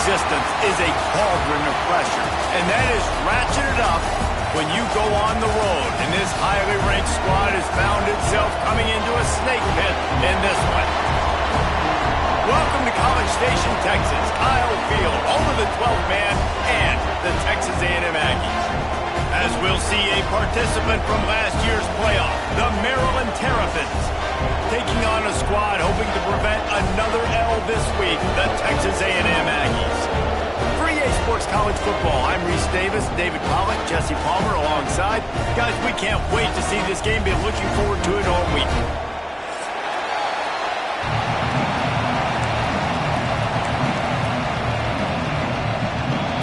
resistance is a cauldron of pressure, and that is ratcheted up when you go on the road. And this highly ranked squad has found itself coming into a snake pit in this one. Welcome to College Station, Texas. Kyle Field, home of the 12th man and the Texas A&M Aggies. As we'll see a participant from last year's playoff, the Maryland Terrapins, taking on a squad hoping to prevent another L this week, the Texas A&M Aggies. For EA Sports College Football, I'm Reese Davis, David Pollock, Jesse Palmer alongside. Guys, we can't wait to see this game. Been looking forward to it all week.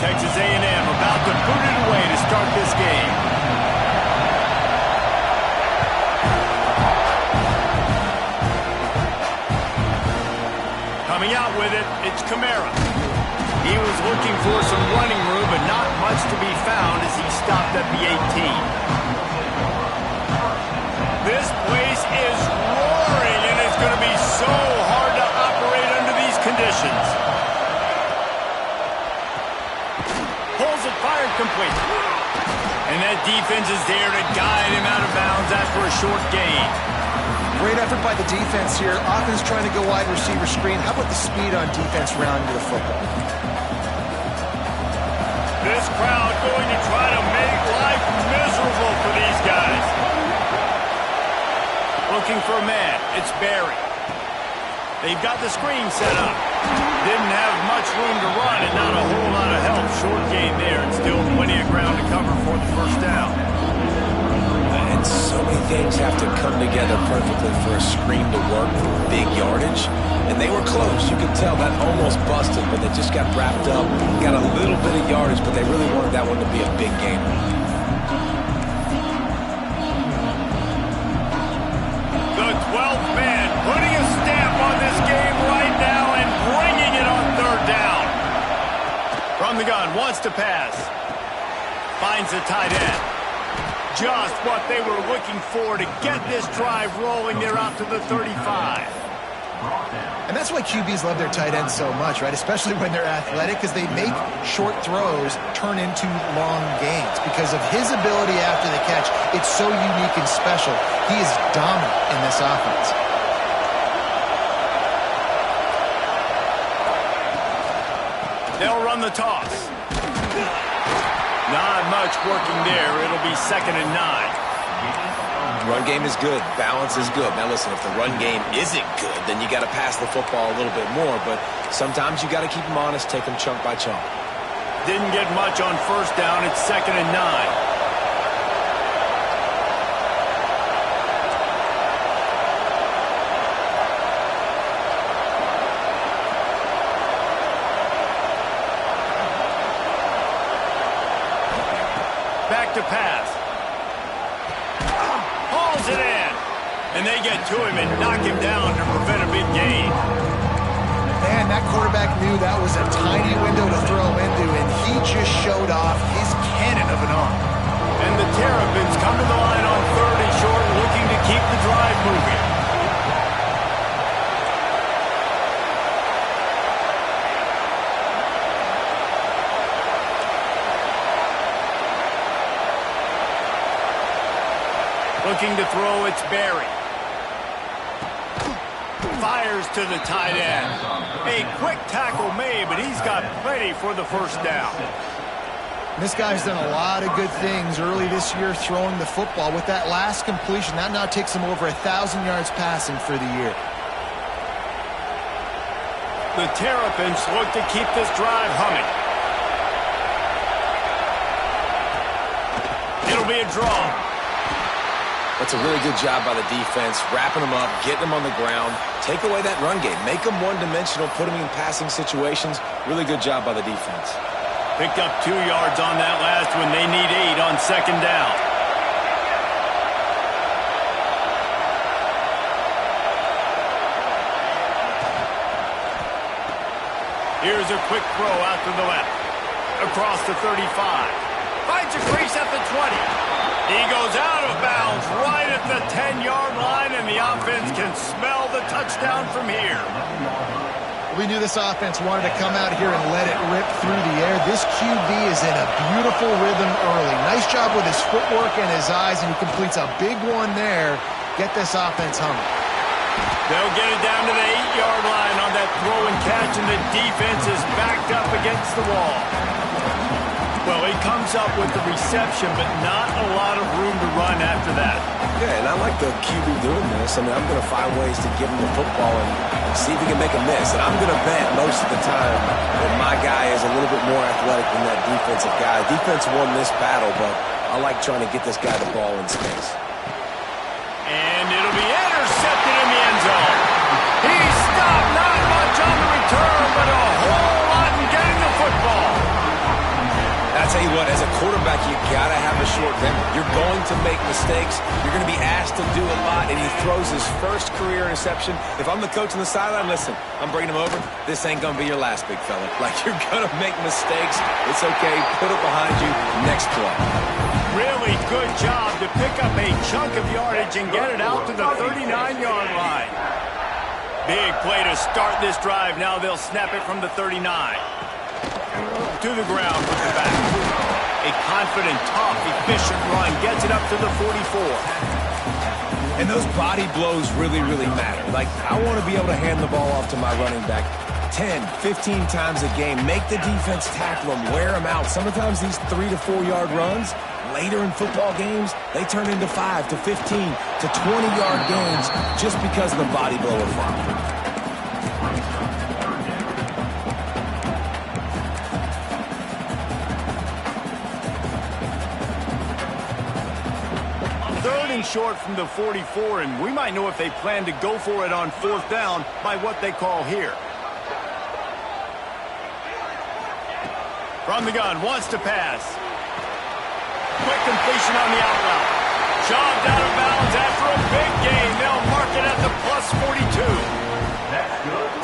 Texas A&M about to boot it away to start this game. Coming out with it, it's Kamara. He was looking for some running room, but not much to be found as he stopped at the 18. This place is roaring, and it's going to be so hard to operate under these conditions. Pulls it, fired complete. And that defense is there to guide him out of bounds after a short gain. Great effort by the defense here. Offense trying to go wide receiver screen. How about the speed on defense rounding the football? This crowd going to try to make life miserable for these guys. Looking for a man. It's Barry. They've got the screen set up. Didn't have much room to run and not a whole lot of help. Short gain there and still plenty of ground to cover for the first down. And so many things have to come together perfectly for a screen to work for big yardage. And they were close. You could tell that almost busted, but they just got wrapped up. Got a little bit of yardage, but they really wanted that one to be a big game. The 12th man putting a stamp on this game right now and bringing it on third down. From the gun, wants to pass. Finds the tight end. Just what they were looking for to get this drive rolling. They're out to the 35. And that's why QBs love their tight ends so much, right? Especially when they're athletic, because they make short throws turn into long gains. Because of his ability after the catch, it's so unique and special. He is dominant in this offense. They'll run the toss. Not much working there. It'll be 2nd and 9. Run game is good. Balance is good. Now listen, if the run game isn't good, then you got to pass the football a little bit more. But sometimes you got to keep them honest, take them chunk by chunk. Didn't get much on first down. It's 2nd and 9. Back to pass. Hauls it in. And they get to him and knock him down to prevent a big gain. Man, that quarterback knew that was a tiny window to throw into, and he just showed off his cannon of an arm. And the Terrapins come to the line on 3rd and short, looking to keep the drive moving. Looking to throw, it's Barry. Fires to the tight end. A quick tackle made, but he's got plenty for the first down. This guy's done a lot of good things early this year throwing the football. With that last completion, that now takes him over 1,000 yards passing for the year. The Terrapins look to keep this drive humming. It'll be a draw. That's a really good job by the defense, wrapping them up, getting them on the ground, take away that run game, make them one-dimensional, put them in passing situations. Really good job by the defense. Picked up 2 yards on that last one. They need 8 on 2nd down. Here's a quick throw out to the left. Across the 35. Finds a crease at the 20. He goes out of bounds right at the 10-yard line, and the offense can smell the touchdown from here. We knew this offense wanted to come out here and let it rip through the air. This QB is in a beautiful rhythm early. Nice job with his footwork and his eyes, and he completes a big one there. Get this offense humming. They'll get it down to the 8-yard line on that throw and catch, and the defense is backed up against the wall. Well, he comes up with the reception, but not a lot of room to run after that. Yeah, and I like the QB doing this. I mean, I'm going to find ways to give him the football and see if he can make a miss. And I'm going to bet most of the time that my guy is a little bit more athletic than that defensive guy. Defense won this battle, but I like trying to get this guy the ball in space. And it'll be intercepted in the end zone. He stopped, not much on the return, but a whole lot in getting the football. I tell you what, as a quarterback, you got to have a short memory. You're going to make mistakes. You're going to be asked to do a lot, and he throws his first career interception. If I'm the coach on the sideline, listen, I'm bringing him over. This ain't going to be your last, big fella. Like, you're going to make mistakes. It's okay. Put it behind you. Next play. Really good job to pick up a chunk of yardage and get it out to the 39-yard line. Big play to start this drive. Now they'll snap it from the 39. To the ground with the back. A confident, tough, efficient run gets it up to the 44. And those body blows really, really matter. Like, I want to be able to hand the ball off to my running back 10, 15 times a game. Make the defense tackle them, wear them out. Sometimes these 3 to 4 yard runs, later in football games, they turn into 5 to 15 to 20-yard games just because of the body blower front. Short from the 44, and we might know if they plan to go for it on 4th down by what they call here. From the gun, wants to pass. Quick completion on the out route. Shoved out of bounds after a big gain. They'll mark it at the +42.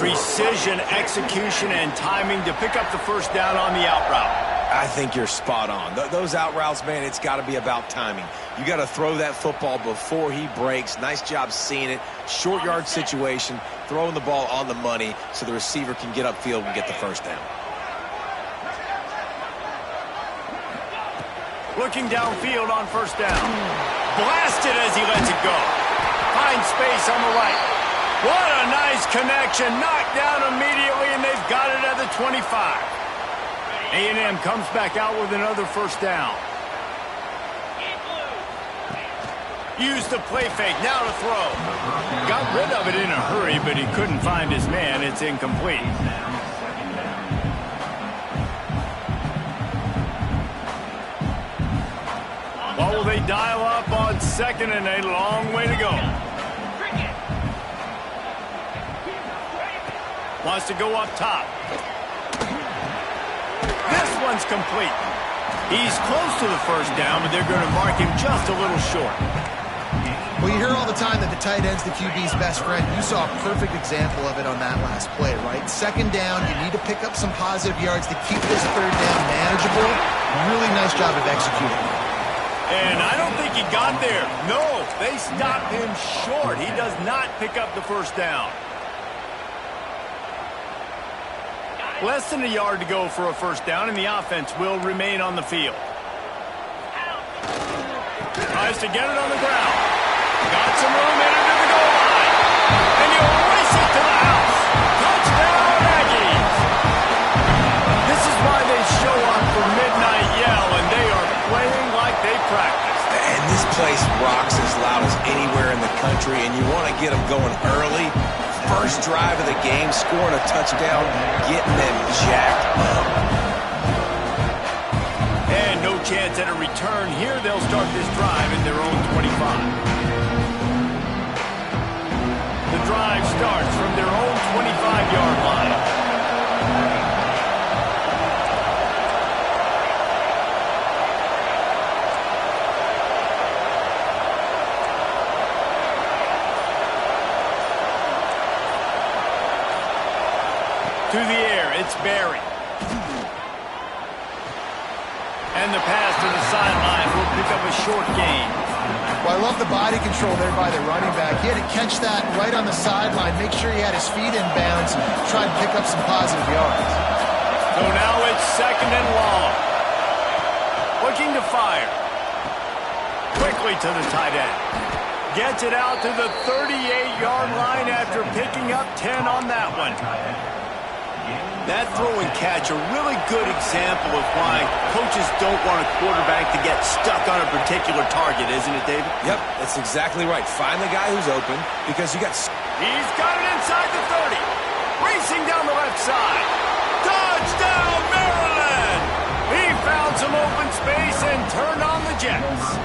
Precision, execution, and timing to pick up the first down on the out route. I think you're spot on. Those out routes, man, it's got to be about timing. You got to throw that football before he breaks. Nice job seeing it. Short yard situation, throwing the ball on the money so the receiver can get upfield and get the first down. Looking downfield on 1st down. Blasted as he lets it go. Finds space on the right. What a nice connection. Knocked down immediately, and they've got it at the 25. A&M comes back out with another 1st down. Used the play fake, now to throw. Got rid of it in a hurry, but he couldn't find his man. It's incomplete. What will they dial up on 2nd and a long way to go? Wants to go up top. This one's complete. He's close to the 1st down, but they're going to mark him just a little short. Well, you hear all the time that the tight end's the QB's best friend. You saw a perfect example of it on that last play, right? 2nd down, you need to pick up some positive yards to keep this 3rd down manageable. Really nice job of executing. And I don't think he got there. No, they stopped him short. He does not pick up the 1st down. Less than a yard to go for a 1st down, and the offense will remain on the field. Tries to get it on the ground. Got some room in it to the goal line. And he'll race it to the house. Touchdown, Aggies. This is why they show up for Midnight Yell, and they are playing like they practice. And this place rocks as loud as anywhere in the country, and you want to get them going early. First drive of the game, scoring a touchdown, getting them jacked up. And no chance at a return here. They'll start this drive at their own 25. The drive starts from their own 25-yard line. To the air, it's Barry. And the pass to the sideline will pick up a short gain. Well, I love the body control there by the running back. He had to catch that right on the sideline, make sure he had his feet in bounds, try and pick up some positive yards. So now it's 2nd and long. Looking to fire. Quickly to the tight end. Gets it out to the 38-yard line after picking up 10 on that one. That throw and catch, a really good example of why coaches don't want a quarterback to get stuck on a particular target, isn't it, David? Yep, that's exactly right. Find the guy who's open because you got... He's got it inside the 30. Racing down the left side. Touchdown, Maryland! He found some open space and turned on the Jets.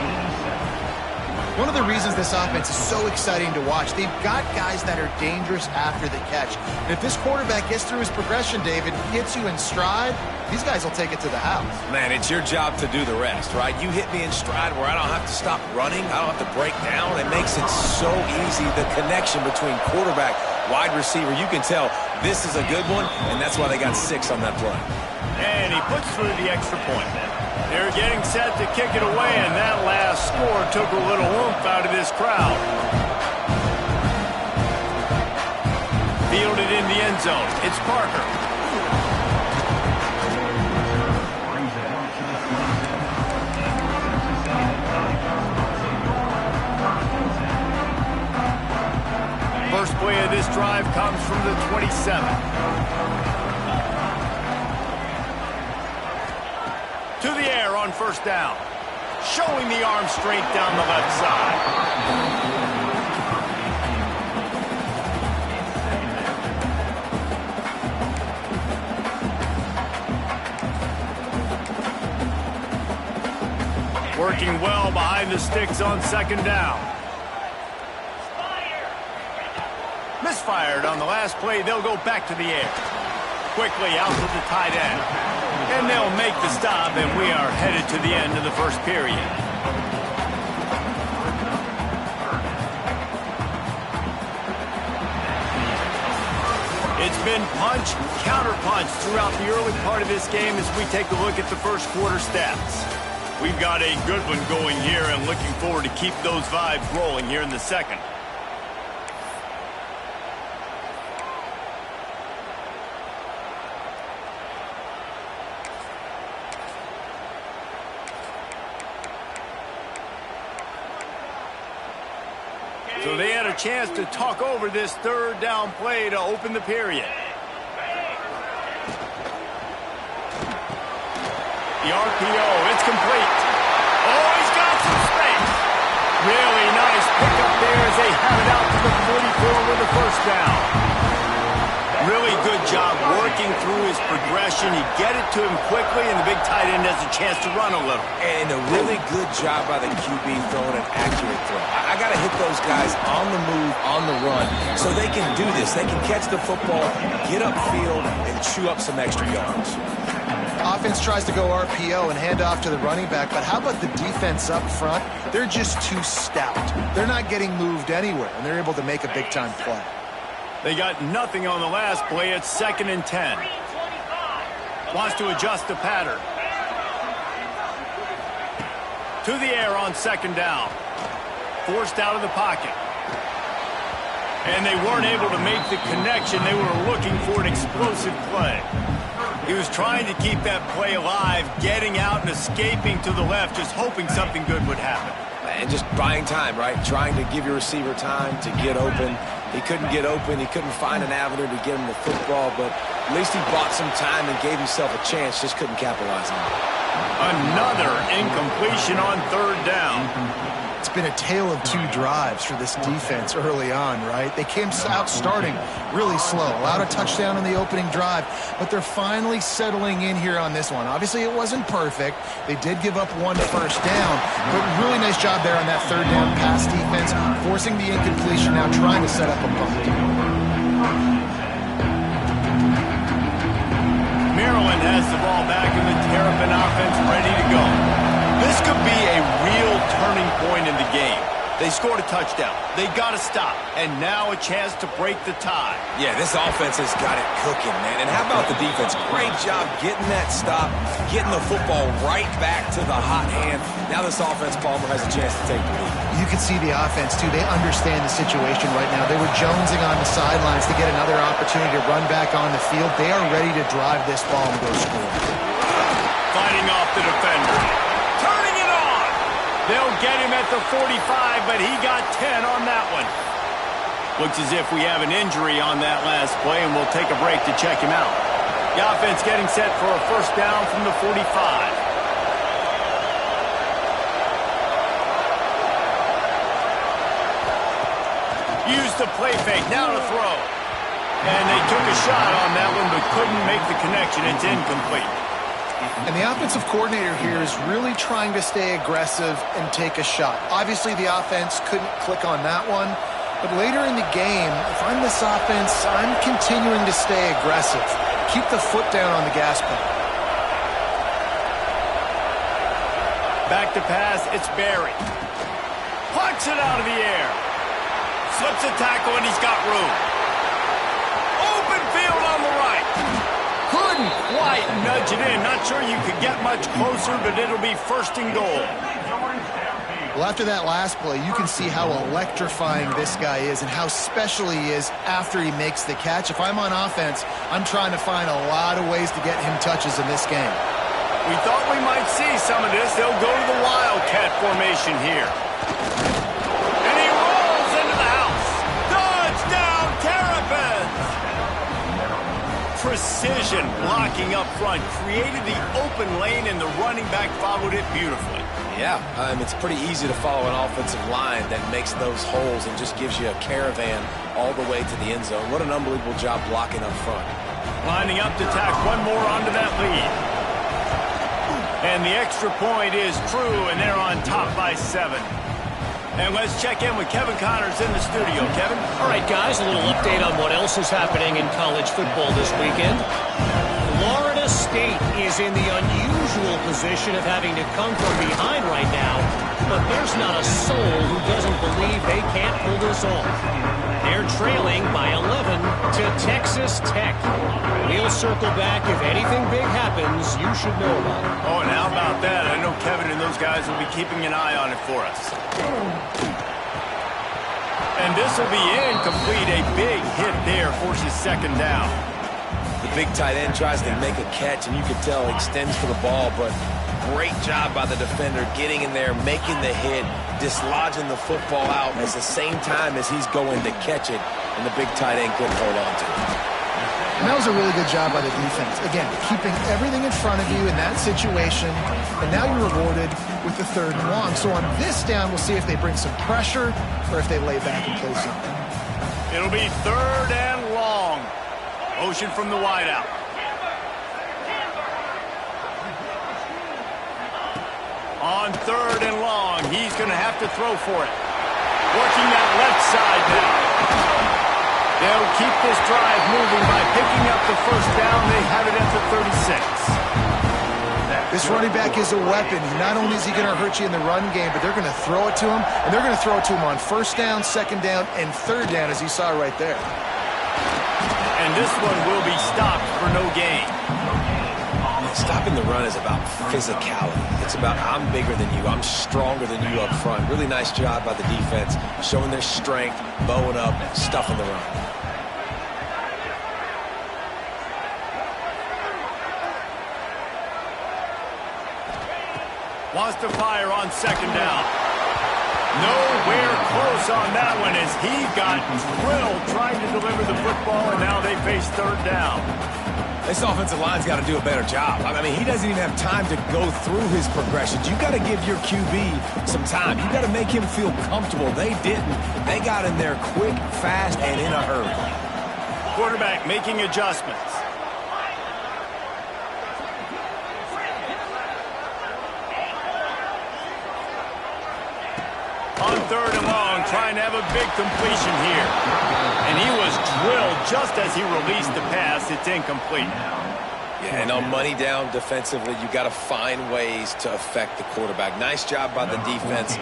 One of the reasons this offense is so exciting to watch, they've got guys that are dangerous after the catch. And if this quarterback gets through his progression, David, gets you in stride, these guys will take it to the house. Man, it's your job to do the rest, right? You hit me in stride where I don't have to stop running. I don't have to break down. It makes it so easy, the connection between quarterback, wide receiver. You can tell this is a good one, and that's why they got 6 on that play. And he puts through the extra point. They're getting set to kick it away, and that last score took a little oomph out of this crowd. Fielded in the end zone. It's Parker. First play of this drive comes from the 27. To the air on 1st down. Showing the arm strength down the left side. Working well behind the sticks on 2nd down. Misfired on the last play. They'll go back to the air. Quickly out to the tight end. And they'll make the stop, and we are headed to the end of the first period. It's been punch, counter-punch throughout the early part of this game as we take a look at the first quarter stats. We've got a good one going here and looking forward to keep those vibes rolling here in the second. So they had a chance to talk over this 3rd down play to open the period. The RPO, it's complete. Oh, he's got some space. Really nice pickup there as they have it out to the 44 with the 1st down. Really good job working through his progression. You get it to him quickly, and the big tight end has a chance to run a little. And a really good job by the QB throwing an accurate throw. I got to hit those guys on the move, on the run, so they can do this. They can catch the football, get upfield, and chew up some extra yards. Offense tries to go RPO and hand off to the running back, but how about the defense up front? They're just too stout. They're not getting moved anywhere, and they're able to make a big-time play. They got nothing on the last play. It's 2nd and 10. Wants to adjust the pattern. To the air on 2nd down. Forced out of the pocket. And they weren't able to make the connection. They were looking for an explosive play. He was trying to keep that play alive, getting out and escaping to the left, just hoping something good would happen. And just buying time, right? Trying to give your receiver time to get open. He couldn't get open. He couldn't find an avenue to get him the football, but at least he bought some time and gave himself a chance, just couldn't capitalize on it. Another incompletion on 3rd down. It's been a tale of 2 drives for this defense early on, right? They came out starting really slow, allowed a touchdown on the opening drive, but they're finally settling in here on this one. Obviously, it wasn't perfect. They did give up 1 first down, but really nice job there on that 3rd down pass defense, forcing the incompletion, now trying to set up a punt. Maryland has the ball back in the Terrapin offense ready to go. This could be a real turning point in the game. They scored a touchdown. They got to stop. And now a chance to break the tie. Yeah, this offense has got it cooking, man. And how about the defense? Great job getting that stop, getting the football right back to the hot hand. Now this offense, Palmer, has a chance to take the lead. You can see the offense, too. They understand the situation right now. They were jonesing on the sidelines to get another opportunity to run back on the field. They are ready to drive this ball and go score. Fighting off the defender. Turning it on. They'll get him at the 45, but he got 10 on that one. Looks as if we have an injury on that last play, and we'll take a break to check him out. The offense getting set for a first down from the 45. Used the play fake, now to throw. And they took a shot on that one, but couldn't make the connection. It's incomplete. And the offensive coordinator here is really trying to stay aggressive and take a shot. Obviously, the offense couldn't click on that one. But later in the game, if I'm this offense, I'm continuing to stay aggressive. Keep the foot down on the gas pedal. Back to pass, it's Barry. Punts it out of the air. Slips a tackle, and he's got room. Open field on the right. Couldn't quite nudge it in. Not sure you could get much closer, but it'll be first and goal. Well, after that last play, you can see how electrifying this guy is and how special he is after he makes the catch. If I'm on offense, I'm trying to find a lot of ways to get him touches in this game. We thought we might see some of this. They'll go to the Wildcat formation here. And he rolls into the house. Touchdown, Terrapins! Precision blocking up front created the open lane, and the running back followed it beautifully. Yeah, it's pretty easy to follow an offensive line that makes those holes and just gives you a caravan all the way to the end zone. What an unbelievable job blocking up front. Lining up to tack one more onto that lead. And the extra point is true, and they're on top by 7. And let's check in with Kevin Connors in the studio. Kevin? All right, guys, a little update on what else is happening in college football this weekend. Florida State is in the unusual position of having to come from behind right now, but there's not a soul who doesn't believe they can't pull this off. They're trailing by 11 to Texas Tech. We'll circle back if anything big happens you should know about. Oh, and how about that? I know Kevin and those guys will be keeping an eye on it for us. And this will be incomplete. A big hit there forces second down. The big tight end tries to make a catch, and you can tell he extends for the ball, but great job by the defender getting in there, making the hit, dislodging the football out at the same time as he's going to catch it, and the big tight end couldn't hold on to it. And that was a really good job by the defense. Again, keeping everything in front of you in that situation, and now you're rewarded with the 3rd and long. So on this down, we'll see if they bring some pressure or if they lay back and play something. It'll be 3rd and long. Motion from the wideout. On 3rd and long, he's going to have to throw for it. Working that left side now. They'll keep this drive moving by picking up the first down. They have it at the 36. This running back is a weapon. Not only is he going to hurt you in the run game, but they're going to throw it to him, and they're going to throw it to him on 1st down, 2nd down, and 3rd down, as you saw right there. And this one will be stopped for no gain. Stopping the run is about physicality. It's about I'm bigger than you, I'm stronger than you up front. Really nice job by the defense, showing their strength, bowing up, stuffing the run. Wants to fire on 2nd down. Nowhere close on that one as he got drilled trying to deliver the football, and now they face 3rd down. This offensive line's got to do a better job. I mean, he doesn't even have time to go through his progressions. You got to give your QB some time. You got to make him feel comfortable. They didn't. They got in there quick, fast, and in a hurry. Quarterback making adjustments. On 3rd and long, trying to have a big completion here. And he was drilled just as he released the pass. It's incomplete. Yeah, and on money down defensively, you got to find ways to affect the quarterback. Nice job by the defense,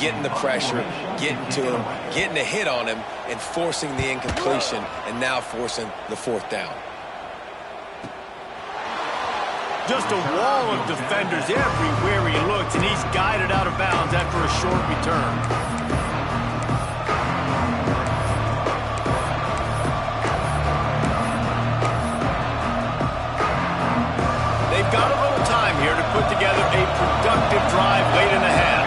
getting the pressure, getting to him, getting a hit on him, and forcing the incompletion, and now forcing the fourth down. Just a wall of defenders everywhere he looks, and he's guided out of bounds after a short return. They've got a little time here to put together a productive drive late in the half.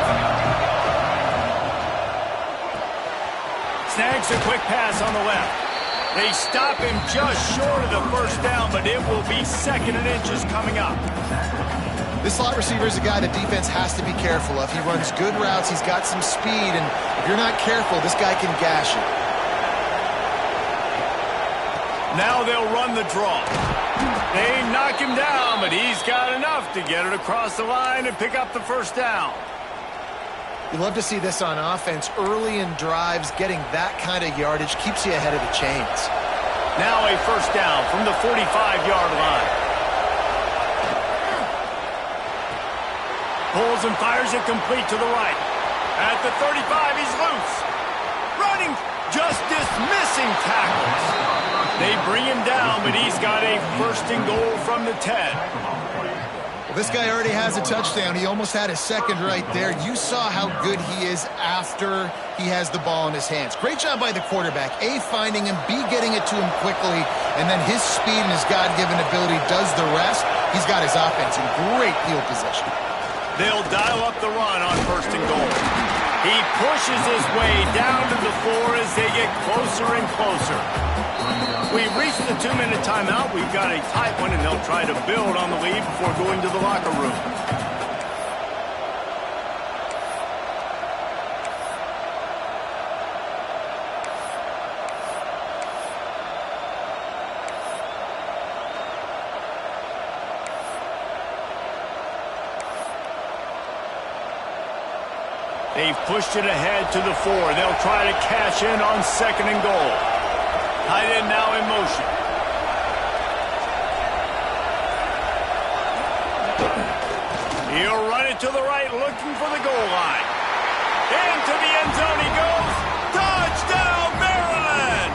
Snags a quick pass on the left. They stop him just short of the first down, but it will be 2nd and inches coming up. This slot receiver is a guy the defense has to be careful of. He runs good routes. He's got some speed, and if you're not careful, this guy can gash you. Now they'll run the draw. They knock him down, but he's got enough to get it across the line and pick up the first down. You love to see this on offense. Early in drives, getting that kind of yardage keeps you ahead of the chains. Now a first down from the 45-yard line. Pulls and fires it complete to the right. At the 35, he's loose. Running, just dismissing tackles. They bring him down, but he's got a 1st and goal from the 10. Well, this guy already has a touchdown. He almost had a second right there. You saw how good he is after he has the ball in his hands. Great job by the quarterback. A, finding him, B, getting it to him quickly, and then his speed and his God-given ability does the rest. He's got his offense in great field position. They'll dial up the run on 1st and goal. He pushes his way down to the 4 as they get closer and closer. We've reached the 2-minute timeout. We've got a tight one, and they'll try to build on the lead before going to the locker room. They've pushed it ahead to the 4. They'll try to cash in on 2nd and goal. Tight end now in motion. He'll run it to the right, looking for the goal line. Into the end zone he goes. Touchdown, Maryland!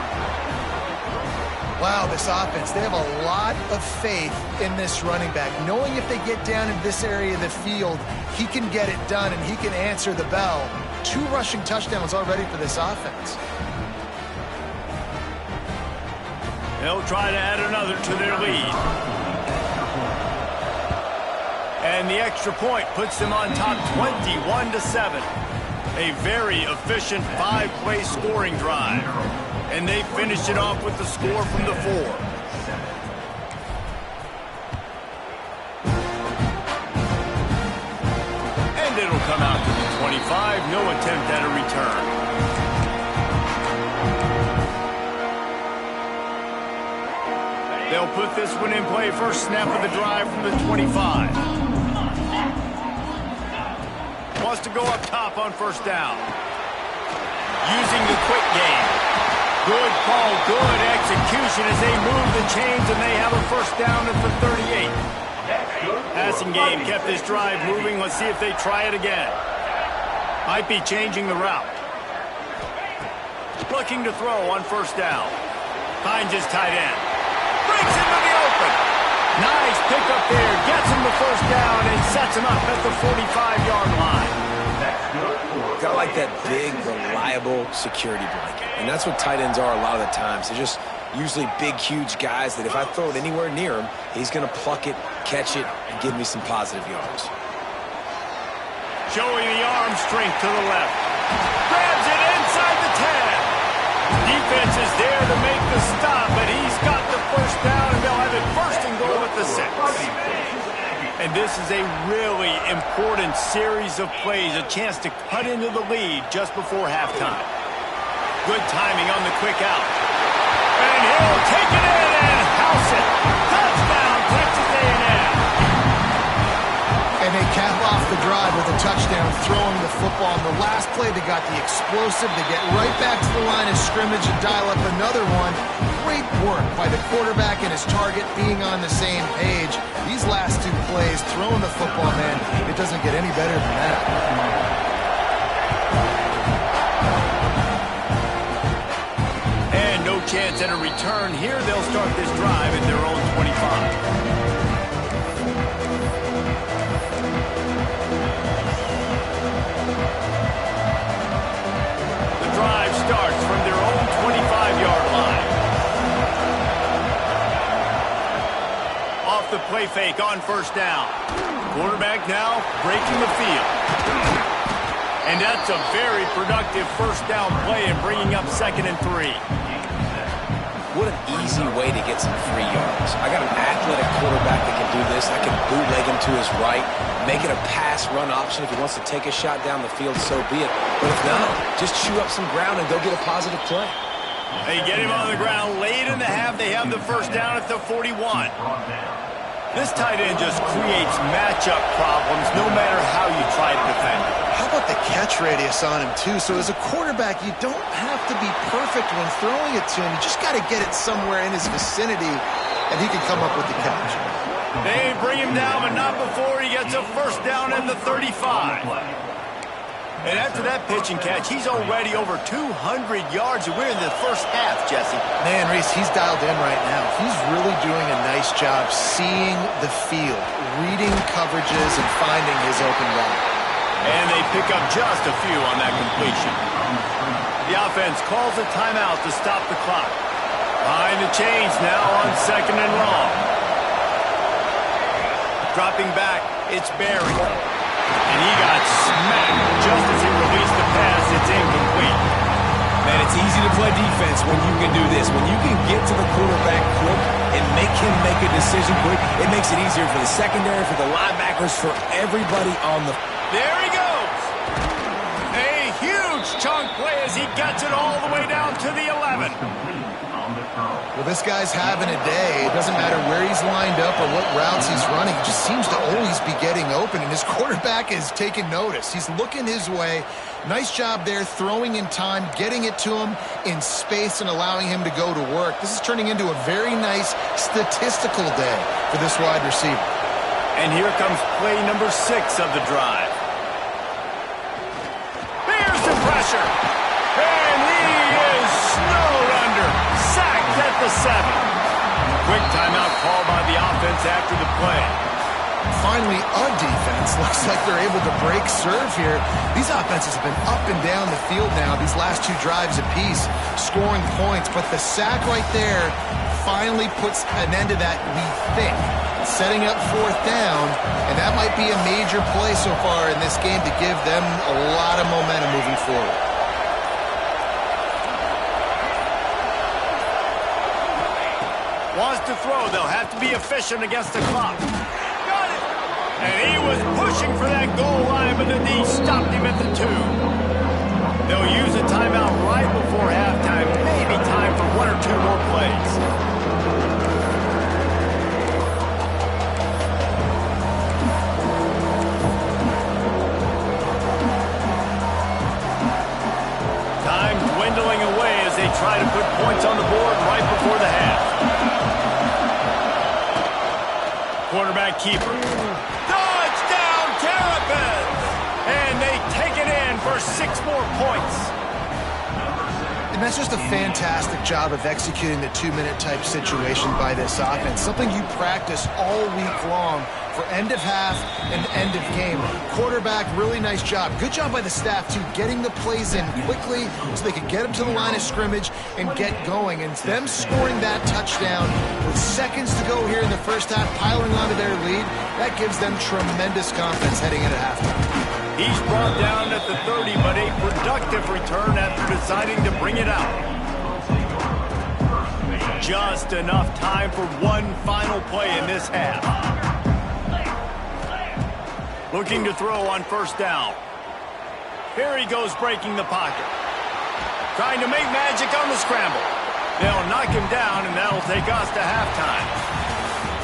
Wow, this offense, they have a lot of faith in this running back. Knowing if they get down in this area of the field, he can get it done and he can answer the bell. 2 rushing touchdowns already for this offense. They'll try to add another to their lead. And the extra point puts them on top 21-7. A very efficient 5-play scoring drive. And they finish it off with the score from the 4. And it'll come out to the 25. No attempt at a return. They'll put this one in play. First snap of the drive from the 25. Wants to go up top on 1st down. Using the quick game. Good call, good execution as they move the chains, and they have a 1st down at the 38. Passing game kept this drive moving. Let's see if they try it again. Might be changing the route. Looking to throw on 1st down. Finds his tight end. Breaks into the open. Nice pickup there. Gets him the 1st down and sets him up at the 45-yard line. Got like that big, reliable security blanket. And that's what tight ends are a lot of the times. They're just usually big, huge guys that if I throw it anywhere near him, he's going to pluck it, catch it, and give me some positive yards. Showing the arm strength to the left. Grabs it inside the 10. Defense is there to make the stop, but he's got the 1st down, and they'll have it 1st and goal at the 6. And this is a really important series of plays, a chance to cut into the lead just before halftime. Good timing on the quick out. And he'll take it in and house it. Touchdown, Texas A&M. And they cap off the drive with a touchdown, throwing the football. In the last play, they got the explosive. They get right back to the line of scrimmage and dial up another one. Great work by the quarterback and his target being on the same page. These last 2 plays, throwing the football, man, it doesn't get any better than that. chance at a return. Here they'll start this drive at their own 25. The drive starts from their own 25-yard line. Off the play fake on first down. Quarterback now breaking the field. And that's a very productive first down play and bringing up 2nd and 3. What an easy way to get some free yards. I got an athletic quarterback that can do this. I can bootleg him to his right, make it a pass-run option. If he wants to take a shot down the field, so be it. But if not, just chew up some ground and go get a positive play. They get him on the ground late in the half. They have the first down at the 41. This tight end just creates matchup problems no matter how you try to defend it. How about the catch radius on him, too? So as a quarterback, you don't have to be perfect when throwing it to him. You just got to get it somewhere in his vicinity, and he can come up with the catch. They bring him down, but not before he gets a first down at the 35. And after that pitch and catch, he's already over 200 yards, and we're in the first half, Jesse. Man, Reese, he's dialed in right now. He's really doing a nice job seeing the field, reading coverages, and finding his open route. And they pick up just a few on that completion. The offense calls a timeout to stop the clock. Behind the chains now on 2nd and long. Dropping back, it's Barry. And he got smacked just as he released the pass. It's incomplete. Man, it's easy to play defense when you can do this. When you can get to the quarterback quick and make him make a decision quick, it makes it easier for the secondary, for the linebackers, for everybody on the... There he goes. A huge chunk play as he gets it all the way down to the 11. Well, this guy's having a day. It doesn't matter where he's lined up or what routes he's running. He just seems to always be getting open, and his quarterback is taking notice. He's looking his way. Nice job there, throwing in time, getting it to him in space and allowing him to go to work. This is turning into a very nice statistical day for this wide receiver. And here comes play number 6 of the drive. There's the pressure. And he is snowed under. Sacked at the 7. Quick timeout call by the offense after the play. Finally, a defense. Looks like they're able to break serve here. These offenses have been up and down the field now, these last 2 drives apiece, scoring points. But the sack right there finally puts an end to that, we think. Setting up 4th down, and that might be a major play so far in this game to give them a lot of momentum moving forward. Wants to throw. They'll have to be efficient against the clock. Got it! And he was pushing for that goal line, but the D stopped him at the 2. They'll use a timeout right before halftime. Maybe time for 1 or 2 more plays. Time dwindling away as they try to put points on the board right before the half. Quarterback keeper. Touchdown, Terrapins! And they take it in for 6 more points. And that's just a fantastic job of executing the 2-minute type situation by this offense. Something you practice all week long for end of half and end of game. Quarterback, really nice job. Good job by the staff, too, getting the plays in quickly so they could get them to the line of scrimmage and get going. And them scoring that touchdown with seconds to go here in the first half, piling onto their lead, that gives them tremendous confidence heading into halftime. He's brought down at the 30, but a productive return after deciding to bring it out. Just enough time for one final play in this half. Looking to throw on first down. Here he goes breaking the pocket. Trying to make magic on the scramble. They'll knock him down, and that'll take us to halftime.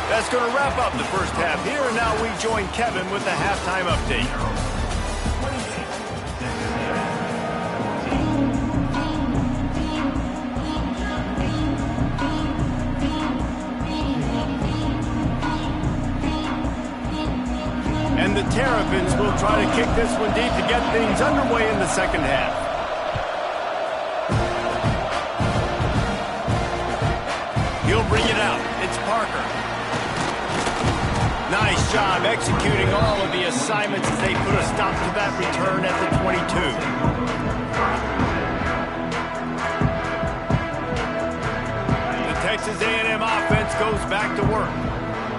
That's going to wrap up the first half here, and now we join Kevin with the halftime update. And the Terrapins will try to kick this one deep to get things underway in the second half. job executing all of the assignments as they put a stop to that return at the 22. The Texas A&M offense goes back to work.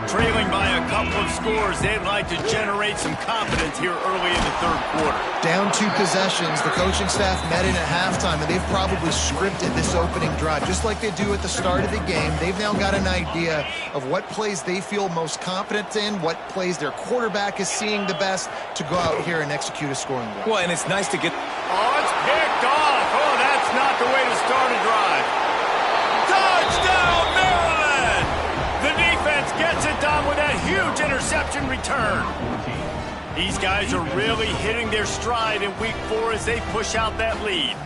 Trailing by a couple of scores, they'd like to generate some confidence here early in the third quarter. Down 2 possessions, the coaching staff met in at halftime, and they've probably scripted this opening drive. Just like they do at the start of the game, they've now got an idea of what plays they feel most confident in, what plays their quarterback is seeing the best to go out here and execute a scoring drive. Well, and it's nice to get... Oh, it's picked off. Oh, that's not the way to start a drive. Touchdown, Maryland! The defense gets it done with that huge interception return. These guys are really hitting their stride in week 4 as they push out that lead.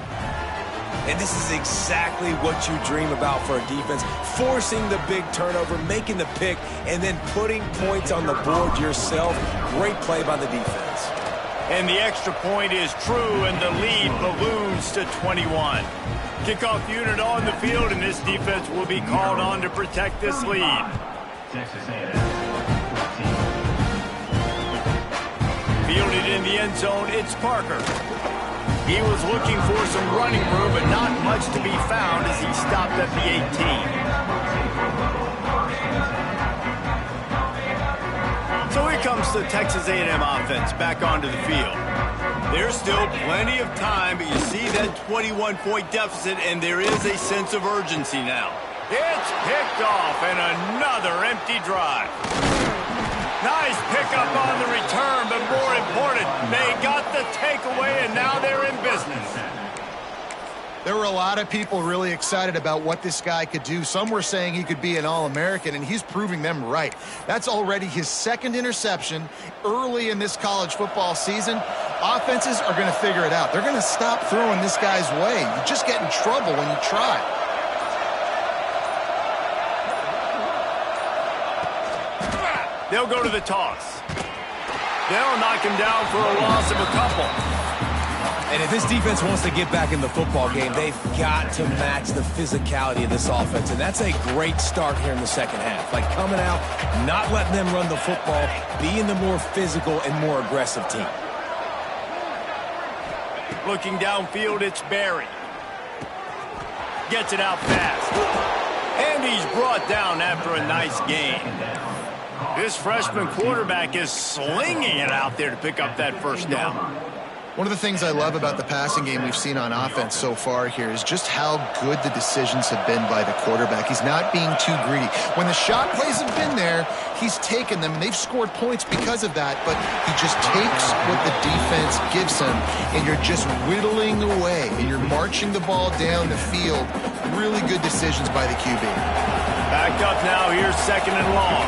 And this is exactly what you dream about for a defense. Forcing the big turnover, making the pick, and then putting points on the board yourself. Great play by the defense. And the extra point is true, and the lead balloons to 21. Kickoff unit on the field, and this defense will be called on to protect this lead. Fielded in the end zone, it's Parker. He was looking for some running room, but not much to be found as he stopped at the 18. So here comes the Texas A&M offense back onto the field. There's still plenty of time, but you see that 21-point deficit, and there is a sense of urgency now. It's picked off, and another empty drive. Nice pickup on the return, but more important, they got the takeaway, and now they're in business. There were a lot of people really excited about what this guy could do. Some were saying he could be an All-American, and he's proving them right. That's already his 2nd interception early in this college football season. Offenses are going to figure it out. They're going to stop throwing this guy's way. You just get in trouble when you try. They'll go to the toss. They'll knock him down for a loss of a couple. And if this defense wants to get back in the football game, they've got to match the physicality of this offense. And that's a great start here in the second half. Like coming out, not letting them run the football, being the more physical and more aggressive team. Looking downfield, it's Barry. Gets it out fast. And he's brought down after a nice gain. This freshman quarterback is slinging it out there to pick up that first down. One of the things I love about the passing game we've seen on offense so far here is just how good the decisions have been by the quarterback. He's not being too greedy. When the shot plays have been there, he's taken them, and they've scored points because of that, but he just takes what the defense gives him, and you're just whittling away, and you're marching the ball down the field. Really good decisions by the QB. Backed up now, here's 2nd and long.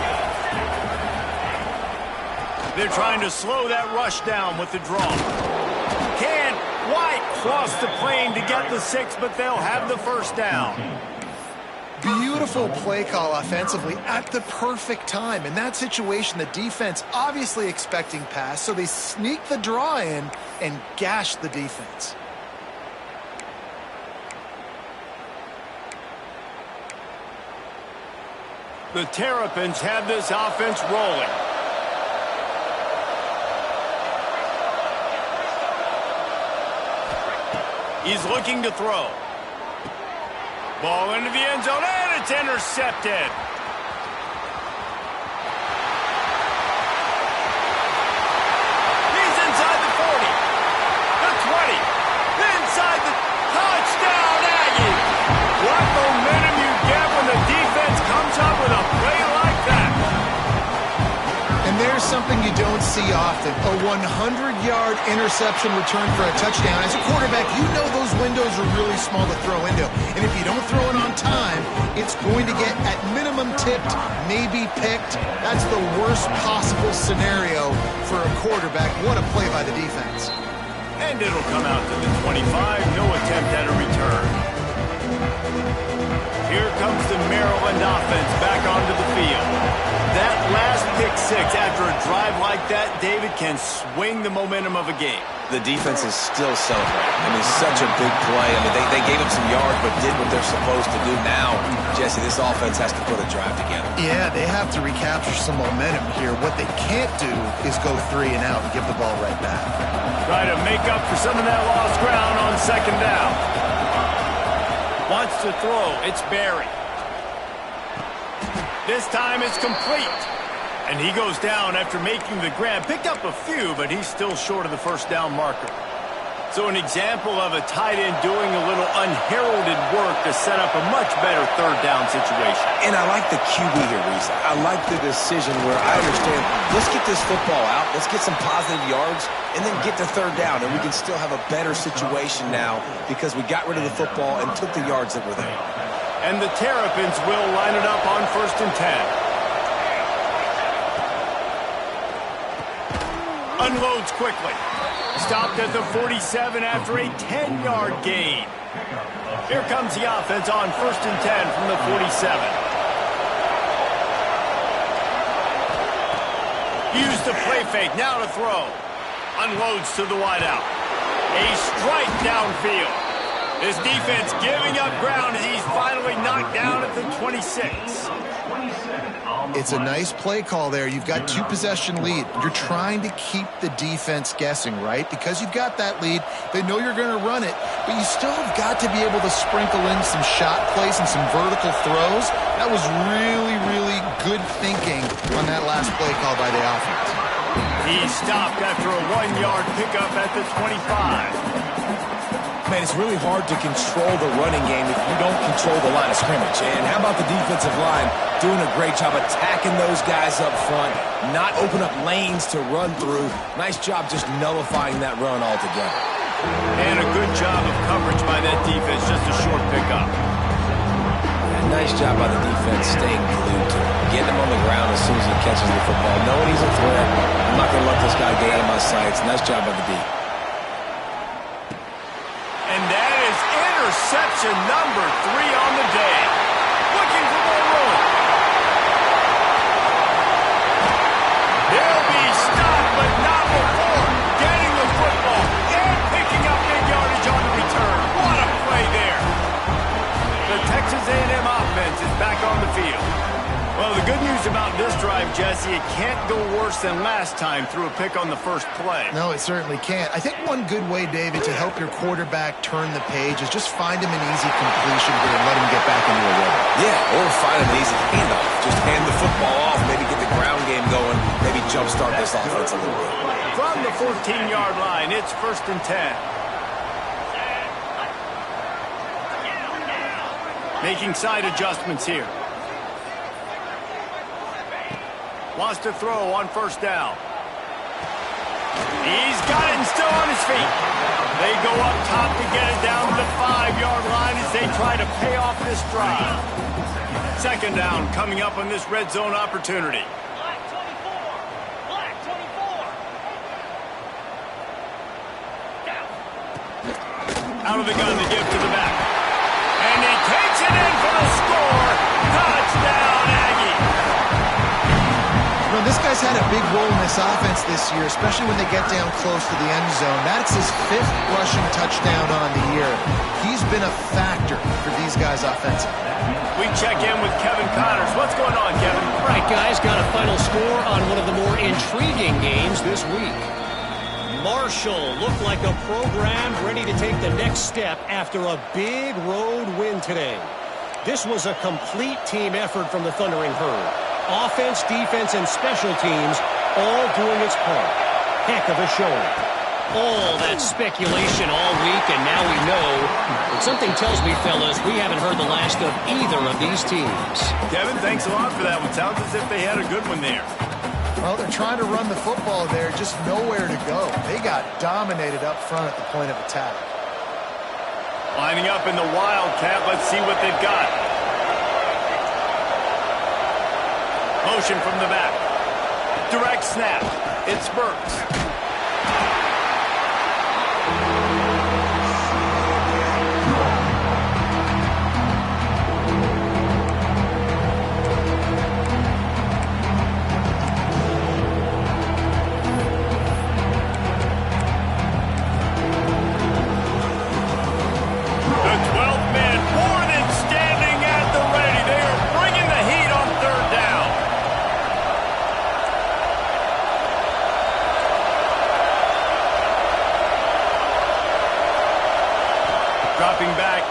They're trying to slow that rush down with the draw. Can White cross the plane to get the 6, but they'll have the first down. Beautiful play call offensively at the perfect time. In that situation, the defense obviously expecting pass, so they sneak the draw in and gash the defense. The Terrapins have this offense rolling. He's looking to throw. Ball into the end zone, and it's intercepted. He's inside the 40, the 20, inside the touchdown, Aggie. What momentum you get when the defense comes up with a play like that. And there's something you don't see often, a 100-yard interception return for a touchdown. As a quarterback, you know those windows are really small to throw into. And if you don't throw it on time, it's going to get at minimum tipped, maybe picked. That's the worst possible scenario for a quarterback. What a play by the defense. And it'll come out to the 25, no attempt at a return. Here comes the Maryland offense back onto the field. That last pick 6 after after a drive like that, David, can swing the momentum of a game. The defense is still celebrating. I mean, such a big play. I mean, they gave up some yards, but did what they're supposed to do. Now, Jesse, this offense has to put a drive together. Yeah, they have to recapture some momentum here. What they can't do is go 3 and out and give the ball right back. Try to make up for some of that lost ground on second down. Wants to throw. It's Barry. This time it's complete. And he goes down after making the grab. Picked up a few, but he's still short of the first down marker. So an example of a tight end doing a little unheralded work to set up a much better third down situation. And I like the QB here, Reese. I like the decision where I understand, let's get this football out, let's get some positive yards, and then get to third down, and we can still have a better situation now because we got rid of the football and took the yards that were there. And the Terrapins will line it up on 1st and 10. Unloads quickly. Stopped at the 47 after a 10-yard gain. Here comes the offense on 1st and 10 from the 47. Use the play fake. Now to throw. Unloads to the wideout. A strike downfield. His defense giving up ground as he's finally knocked down at the 26. It's a nice play call there. You've got 2-possession lead. You're trying to keep the defense guessing, right? Because you've got that lead, they know you're going to run it, but you still have got to be able to sprinkle in some shot plays and some vertical throws. That was really, really good thinking on that last play call by the offense. He stopped after a 1-yard pickup at the 25. Man, it's really hard to control the running game if you don't control the line of scrimmage. And how about the defensive line doing a great job attacking those guys up front, not open up lanes to run through. Nice job just nullifying that run altogether. And a good job of coverage by that defense, just a short pickup. And nice job by the defense staying glued to him, getting him on the ground as soon as he catches the football, knowing he's a threat. I'm not going to let this guy get out of my sights. Nice job by the D. And that is interception number 3 on the day. Looking for more room. They'll be stopped, but not before getting the football and picking up big yardage on the return. What a play there. The Texas A&M offense is back on the field. Well, the good news about this drive, Jesse, it can't go worse than last time through a pick on the first play. No, it certainly can't. I think one good way, David, to help your quarterback turn the page is just find him an easy completion here and let him get back into a rhythm. Yeah, or find him an easy handoff. Just hand the football off, maybe get the ground game going, maybe jumpstart this offense a little bit. From the 14-yard line, it's 1st and 10. Making side adjustments here. Wants to throw on 1st down. He's got it and still on his feet. They go up top to get it down to the 5-yard line as they try to pay off this drive. 2nd down coming up on this red zone opportunity. Black 24. Black 24. Out of the gun to give to the back. And he takes it in for the score. Touchdown, Aggie. You know, this guy's had a big role in this offense this year, especially when they get down close to the end zone. That's his 5th rushing touchdown on the year. He's been a factor for these guys offensively. We check in with Kevin Connors. What's going on, Kevin? Right, guys, got a final score on one of the more intriguing games this week. Marshall looked like a program ready to take the next step after a big road win today. This was a complete team effort from the Thundering Herd. Offense, defense, and special teams all doing its part. Heck of a showing. All that speculation all week, and now we know. But something tells me, fellas, we haven't heard the last of either of these teams. Kevin, thanks a lot for that one. Sounds as if they had a good one there. Well, they're trying to run the football there, just nowhere to go. They got dominated up front at the point of attack. Lining up in the Wildcat. Let's see what they've got. Motion from the back. Direct snap. It's Burks.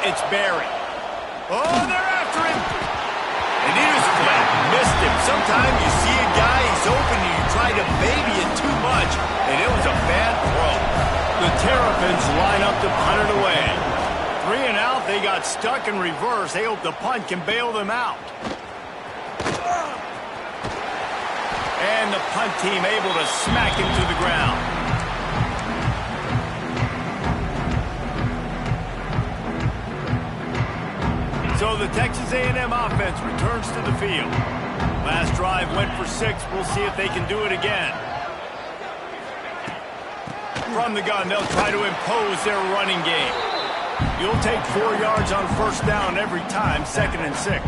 It's Barry. Oh, they're after him. And he was flat. Missed him. Sometimes you see a guy, he's open, and you try to baby it too much, and it was a bad throw. The Terrapins line up to punt it away. 3 and out, they got stuck in reverse. They hope the punt can bail them out. And the punt team able to smack him to the ground. So the Texas A&M offense returns to the field. Last drive went for 6. We'll see if they can do it again. From the gun, they'll try to impose their running game. You'll take 4 yards on first down every time, 2nd and 6.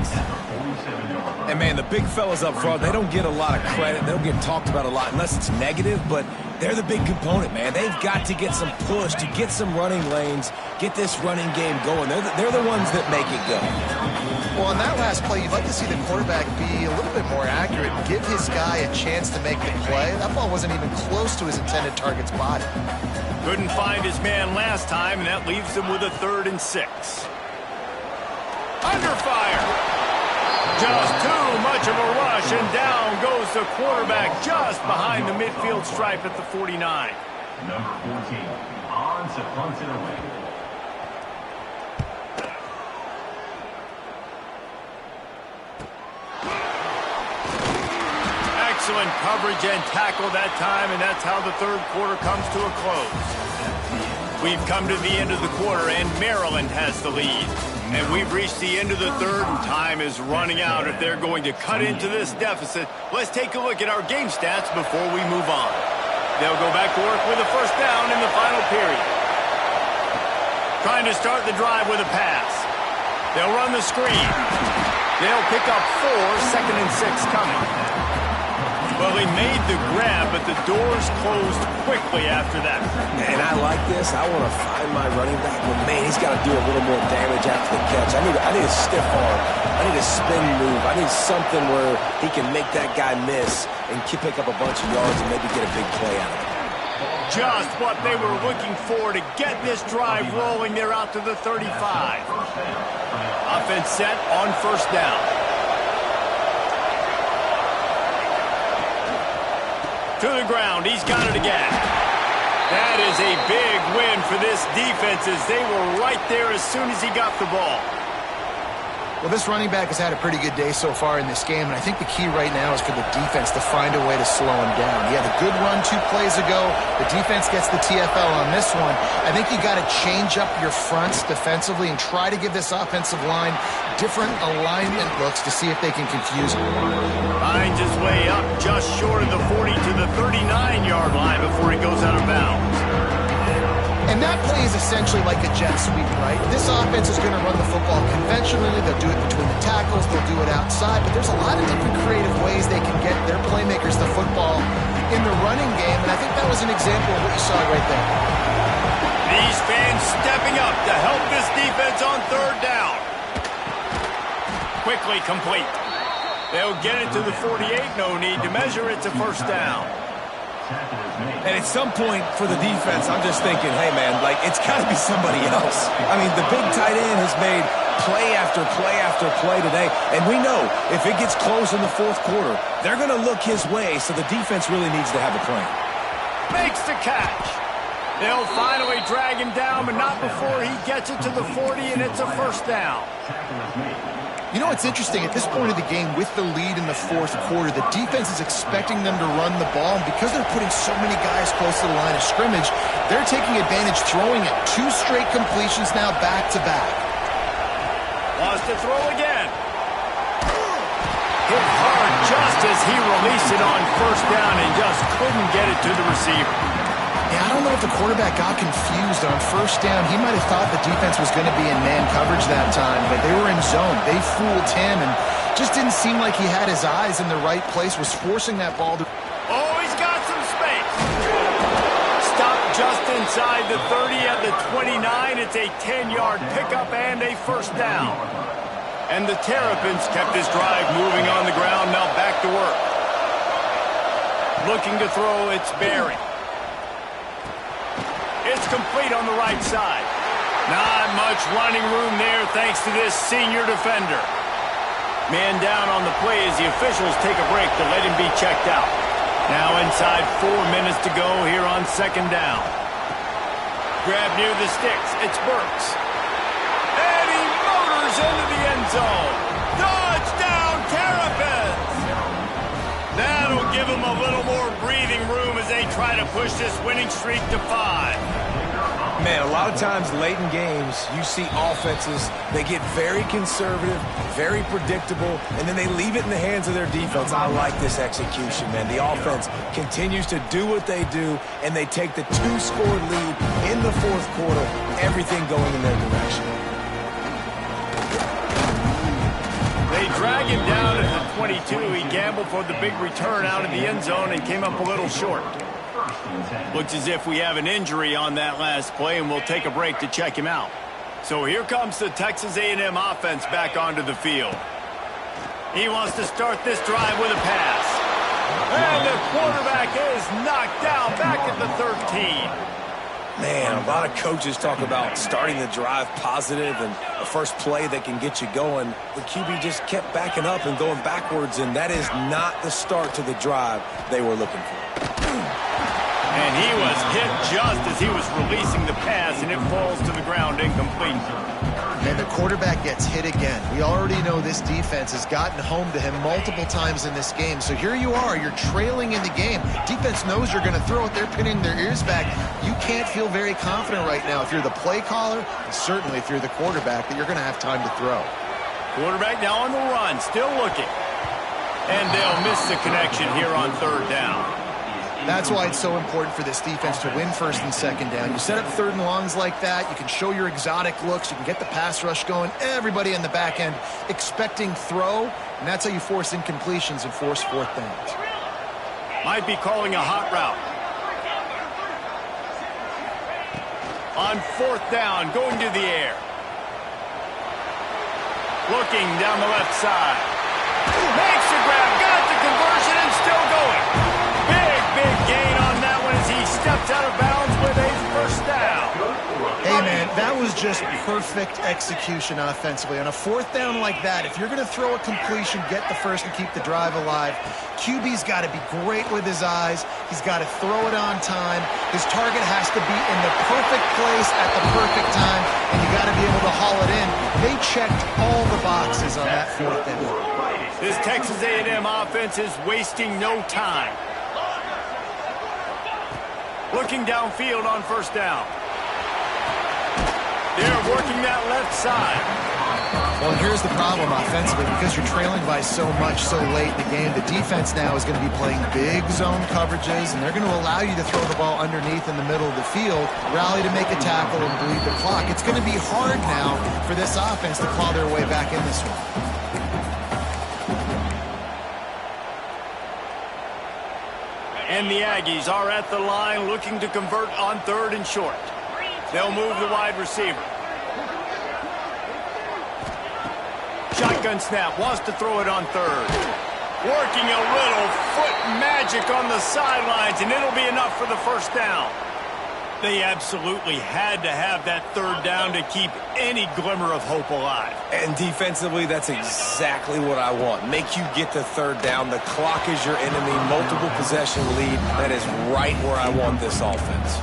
And, man, the big fellas up front, they don't get a lot of credit. They don't get talked about a lot unless it's negative, but they're the big component, man. They've got to get some push to get some running lanes, get this running game going. They're the ones that make it go. Well, in that last play, you'd like to see the quarterback be a little bit more accurate, give his guy a chance to make the play. That ball wasn't even close to his intended target's body. Couldn't find his man last time, and that leaves him with a 3rd and 6. Under fire. Just too much of a rush, and down goes the quarterback just behind the midfield stripe at the 49. Number 14, on to punt it away. Excellent coverage and tackle that time, and that's how the 3rd quarter comes to a close. We've come to the end of the quarter, and Maryland has the lead. And we've reached the end of the 3rd, and time is running out if they're going to cut into this deficit. Let's take a look at our game stats before we move on. They'll go back to work with a first down in the final period. Trying to start the drive with a pass. They'll run the screen. They'll pick up 4, 2nd and 6 coming. Well, he made the grab, but the doors closed quickly after that. And I like this. I want to find my running back, but, man, he's got to do a little more damage after the catch. I need a stiff arm. I need a spin move. I need something where he can make that guy miss and pick up a bunch of yards and maybe get a big play out of it. Just what they were looking for to get this drive rolling. They're out to the 35. Offense set on first down. To the ground, he's got it again. That is a big win for this defense as they were right there as soon as he got the ball. Well, this running back has had a pretty good day so far in this game, and I think the key right now is for the defense to find a way to slow him down. He had a good run 2 plays ago. The defense gets the TFL on this one. I think you got to change up your fronts defensively and try to give this offensive line different alignment looks to see if they can confuse him. Finds his way up just short of the 40 to the 39-yard line before he goes out of bounds. And that play is essentially like a jet sweep, right? This offense is going to run the football conventionally. They'll do it between the tackles. They'll do it outside. But there's a lot of different creative ways they can get their playmakers the football in the running game. And I think that was an example of what you saw right there. These fans stepping up to help this defense on 3rd down. Quickly complete. They'll get it to the 48. No need to measure. It's a first down. And at some point for the defense, I'm just thinking, hey, man, like, it's got to be somebody else. I mean, the big tight end has made play after play after play today. And we know if it gets close in the 4th quarter, they're going to look his way, so the defense really needs to have a plan. Makes the catch. They'll finally drag him down, but not before he gets it to the 40, and it's a first down. You know what's interesting? At this point of the game, with the lead in the 4th quarter, the defense is expecting them to run the ball. And because they're putting so many guys close to the line of scrimmage, they're taking advantage, throwing it. 2 straight completions now back-to-back. Wants to throw again. Hit hard just as he released it on first down and just couldn't get it to the receiver. Yeah, I don't know if the quarterback got confused on first down. He might have thought the defense was going to be in man coverage that time, but they were in zone. They fooled him and just didn't seem like he had his eyes in the right place, was forcing that ball to... Oh, he's got some space. Stopped just inside the 30 at the 29. It's a 10-yard pickup and a first down. And the Terrapins kept this drive moving on the ground, now back to work. Looking to throw, it's Barry. It's complete on the right side. Not much running room there thanks to this senior defender. Man down on the play as the officials take a break to let him be checked out. Now inside 4 minutes to go here on second down. Grab near the sticks. It's Burks. And he motors into the end zone. Touchdown, Terrapins! That'll give him a little more breathing room as they try to push this winning streak to 5. Man, a lot of times late in games, you see offenses, they get very conservative, very predictable, and then they leave it in the hands of their defense. I like this execution, man. The offense continues to do what they do, and they take the 2-score lead in the fourth quarter, everything going in their direction. They drag him down at the 22. He gambled for the big return out of the end zone and came up a little short. Looks as if we have an injury on that last play, and we'll take a break to check him out. So here comes the Texas A&M offense back onto the field. He wants to start this drive with a pass. And the quarterback is knocked down back at the 13. Man, a lot of coaches talk about starting the drive positive and a first play that can get you going. The QB just kept backing up and going backwards, and that is not the start to the drive they were looking for. And he was hit just as he was releasing the pass, and it falls to the ground incomplete. And the quarterback gets hit again. We already know this defense has gotten home to him multiple times in this game. So here you are, you're trailing in the game. Defense knows you're going to throw it. They're pinning their ears back. You can't feel very confident right now if you're the play caller, and certainly if you're the quarterback, that you're going to have time to throw. Quarterback now on the run, still looking. And they'll miss the connection here on third down. That's why it's so important for this defense to win first and second down. You set up third and longs like that, you can show your exotic looks, you can get the pass rush going, everybody in the back end expecting throw, and that's how you force incompletions and force fourth downs. Might be calling a hot route. On fourth down, going to the air. Looking down the left side. Makes the grab, got the conversion, and still going. Big gain on that one as he steps out of bounds with a first down. Hey, man, that was just perfect execution offensively. On a fourth down like that, if you're going to throw a completion, get the first and keep the drive alive, QB's got to be great with his eyes. He's got to throw it on time. His target has to be in the perfect place at the perfect time, and you got to be able to haul it in. They checked all the boxes on that fourth down. This Texas A&M offense is wasting no time. Looking downfield on first down. They're working that left side. Well, here's the problem offensively. Because you're trailing by so much so late in the game, the defense now is going to be playing big zone coverages, and they're going to allow you to throw the ball underneath in the middle of the field, rally to make a tackle, and bleed the clock. It's going to be hard now for this offense to claw their way back in this one. And the Aggies are at the line looking to convert on third and short. They'll move the wide receiver. Shotgun snap, wants to throw it on third. Working a little foot magic on the sidelines, and it'll be enough for the first down. They absolutely had to have that third down to keep any glimmer of hope alive. And defensively, that's exactly what I want. Make you get the third down. The clock is your enemy. Multiple possession lead. That is right where I want this offense.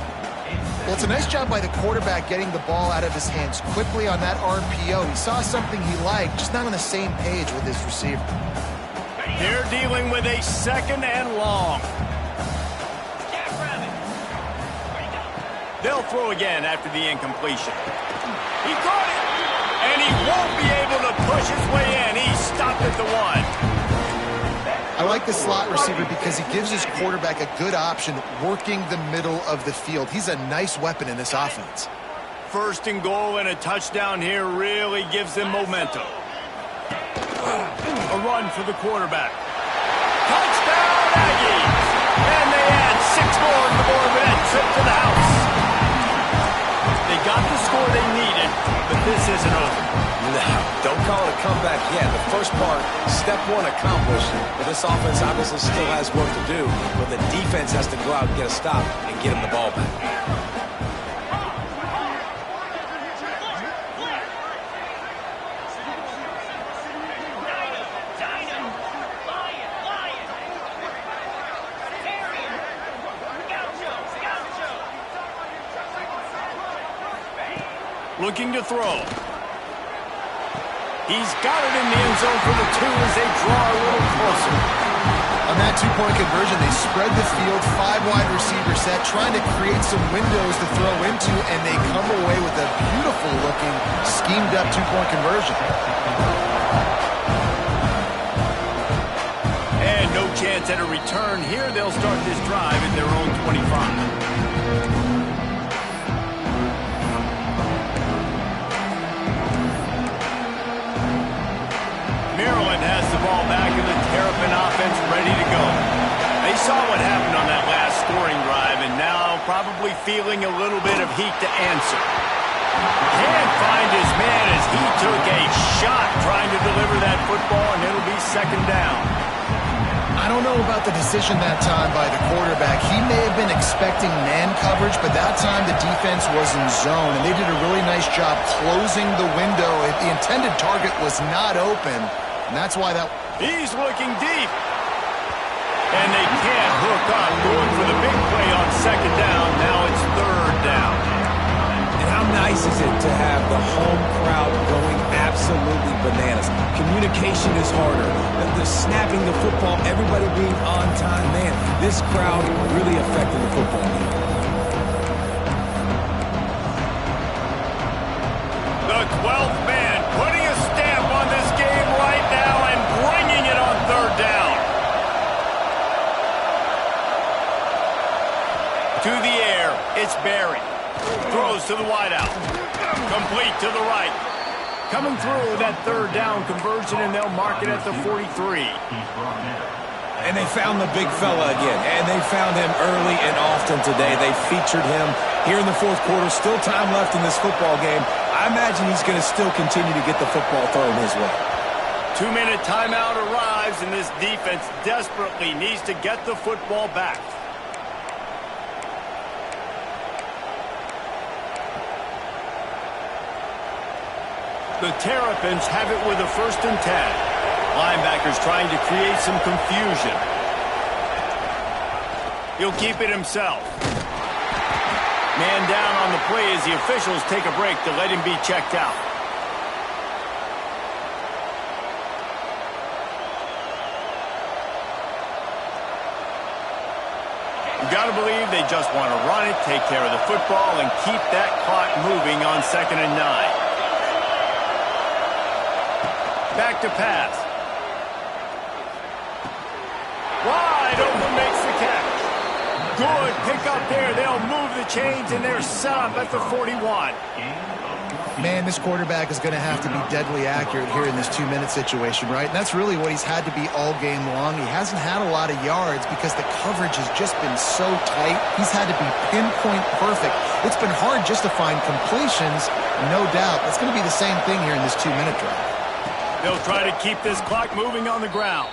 Well, it's a nice job by the quarterback getting the ball out of his hands quickly on that RPO. He saw something he liked, just not on the same page with his receiver. They're dealing with a second and long. They'll throw again after the incompletion. He caught it, and he won't be able to push his way in. He stopped at the 1. I like the slot receiver because he gives his quarterback a good option working the middle of the field. He's a nice weapon in this offense. First and goal and a touchdown here really gives them momentum. A run for the quarterback. Touchdown, Aggies! And they add 6 more on the board with that trip to the house. They got the score they needed, but this isn't over. No, don't call it a comeback yet. The first part, step one accomplished, but this offense obviously still has work to do, but the defense has to go out and get a stop and get him the ball back. looking to throw. He's got it in the end zone for the 2 as they draw a little closer. On that two-point conversion, they spread the field, 5 wide receiver set, trying to create some windows to throw into, and they come away with a beautiful-looking, schemed-up two-point conversion. And no chance at a return here. They'll start this drive at their own 25. Maryland has the ball back in the Terrapin offense ready to go. They saw what happened on that last scoring drive and now probably feeling a little bit of heat to answer. Can't find his man as he took a shot trying to deliver that football, and it'll be second down. I don't know about the decision that time by the quarterback. He may have been expecting man coverage, but that time the defense was in zone, and they did a really nice job closing the window. The intended target was not open. And that's why that... He's looking deep. And they can't hook up. Going for the big play on second down. Now it's third down. And how nice is it to have the home crowd going absolutely bananas? Communication is harder. The snapping the football, everybody being on time. Man, this crowd really affected the football game. The 12th man putting a stamp on this game right now and bringing it on third down. To the air, it's Barry. Throws to the wideout. Complete to the right. Coming through that third down conversion, and they'll mark it at the 43. And they found the big fella again, and they found him early and often today. They featured him here in the fourth quarter. Still time left in this football game. I imagine he's going to still continue to get the football thrown his way. 2-minute timeout arrives, and this defense desperately needs to get the football back. The Terrapins have it with a 1st and 10. Linebackers trying to create some confusion. He'll keep it himself. Man down on the play as the officials take a break to let him be checked out. You got to believe they just want to run it, take care of the football, and keep that clock moving on 2nd and 9. Back to pass. Wide open makes the catch. Good pick up there. They'll move the chains, and they're set up at the 41. Man, this quarterback is going to have to be deadly accurate here in this 2-minute situation, right? And that's really what he's had to be all game long. He hasn't had a lot of yards because the coverage has just been so tight. He's had to be pinpoint perfect. It's been hard just to find completions, no doubt. That's going to be the same thing here in this 2-minute drive. They'll try to keep this clock moving on the ground.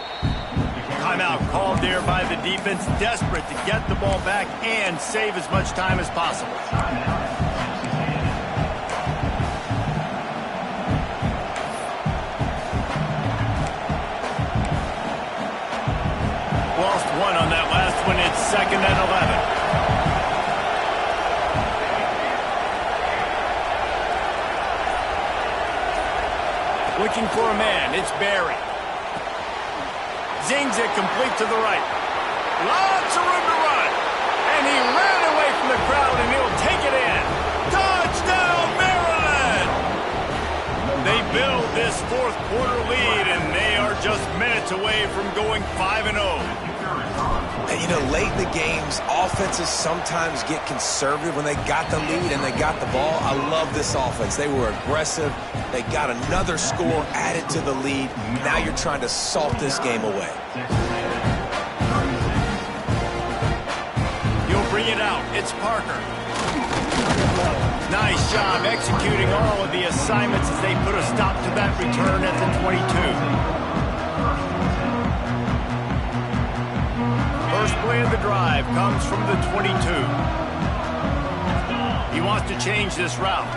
Timeout called there by the defense, desperate to get the ball back and save as much time as possible. Lost one on that last one. It's 2nd and 11. Looking for a man, it's Barry. Zings it complete to the right. Lots of room to run. And he ran away from the crowd, and he'll take it in. Touchdown, Maryland! They build this fourth quarter lead, and they are just minutes away from going 5-0. And, you know, late in the games, offenses sometimes get conservative when they got the lead and they got the ball. I love this offense. They were aggressive. They got another score added to the lead. Now you're trying to salt this game away. You'll bring it out. It's Parker. Nice job executing all of the assignments as they put a stop to that return at the 22. First play of the drive comes from the 22. He wants to change this route.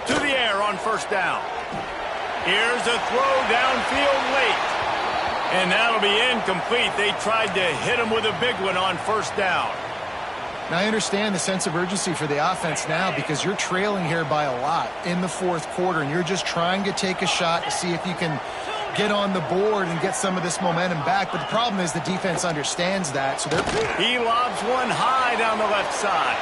To the air on 1st down. Here's a throw downfield late. And that'll be incomplete. They tried to hit him with a big one on 1st down. And I understand the sense of urgency for the offense now because you're trailing here by a lot in the fourth quarter, and you're just trying to take a shot to see if you can get on the board and get some of this momentum back. But the problem is the defense understands that. So he lobs one high down the left side.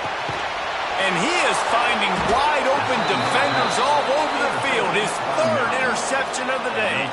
And he is finding wide open defenders all over the field. His third interception of the day.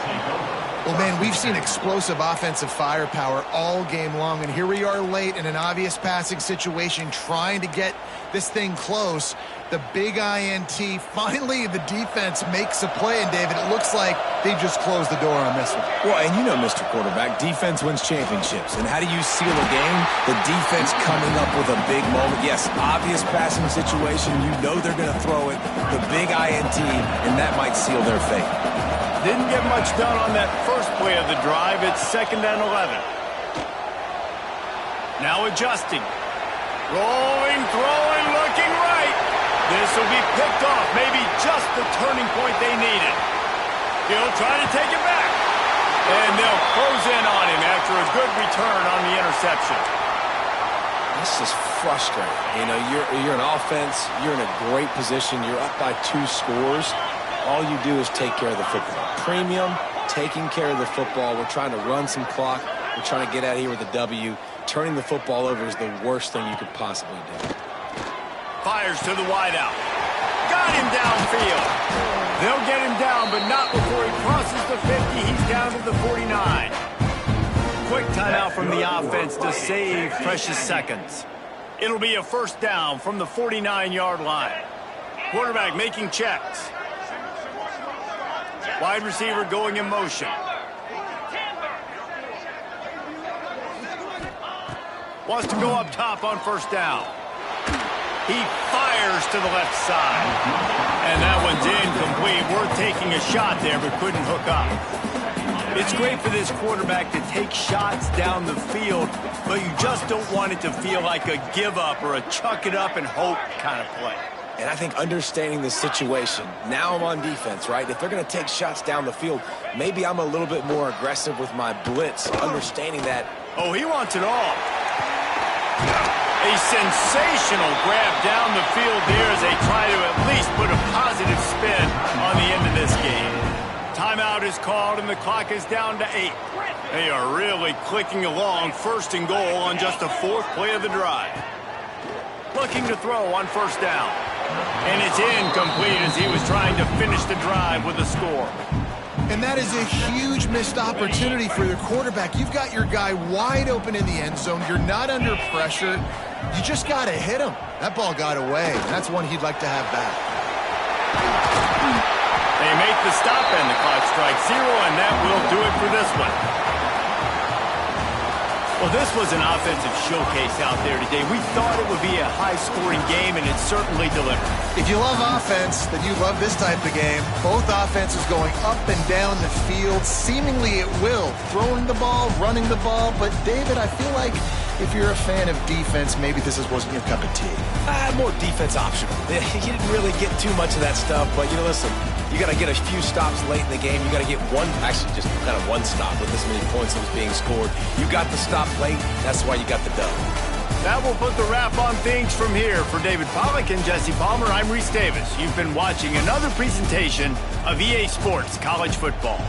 Well, man, we've seen explosive offensive firepower all game long, and here we are late in an obvious passing situation trying to get this thing close. The big INT, finally the defense makes a play, and David, it looks like they just closed the door on this one. Well, and you know, Mr. Quarterback, defense wins championships. And how do you seal a game? The defense coming up with a big moment. Yes, obvious passing situation. You know they're going to throw it. The big INT, and that might seal their fate. Didn't get much done on that first play of the drive. It's 2nd and 11. Now adjusting. Rolling, throwing, looking right. This will be picked off. Maybe just the turning point they needed. He'll try to take it back. And they'll close in on him after a good return on the interception. This is frustrating. You know, you're an offense. You're in a great position. You're up by 2 scores. All you do is take care of the football. Premium, taking care of the football. We're trying to run some clock. We're trying to get out of here with a W. Turning the football over is the worst thing you could possibly do. Fires to the wideout. Got him downfield. They'll get him down, but not before he crosses the 50. He's down to the 49. Quick timeout from the offense to save precious seconds. It'll be a first down from the 49-yard line. Quarterback making checks. Wide receiver going in motion. Wants to go up top on first down. He fires to the left side. And that one's incomplete. We're taking a shot there, but couldn't hook up. It's great for this quarterback to take shots down the field, but you just don't want it to feel like a give up or a chuck it up and hope kind of play. And I think understanding the situation, now I'm on defense, right? If they're going to take shots down the field, maybe I'm a little bit more aggressive with my blitz, understanding that. Oh, he wants it all. A sensational grab down the field there as they try to at least put a positive spin on the end of this game. Timeout is called and the clock is down to 8. They are really clicking along, 1st and goal on just the 4th play of the drive. Looking to throw on first down. And it's incomplete as he was trying to finish the drive with a score. And that is a huge missed opportunity for your quarterback. You've got your guy wide open in the end zone. You're not under pressure. You just got to hit him. That ball got away. That's one he'd like to have back. They make the stop and the clock strikes 0, and that will do it for this one. Well, this was an offensive showcase out there today. We thought it would be a high-scoring game, and it certainly delivered. If you love offense, then you love this type of game. Both offenses going up and down the field, seemingly at will. Throwing the ball, running the ball. But, David, I feel like if you're a fan of defense, maybe this wasn't your cup of tea. More defense optional. You didn't really get too much of that stuff, but, you know, listen, you got to get a few stops late in the game. You got to get just kind of one stop with this many points that was being scored. You got the stop late. That's why you got the dub. That will put the wrap on things from here. For David Pollack and Jesse Palmer, I'm Reese Davis. You've been watching another presentation of EA Sports College Football.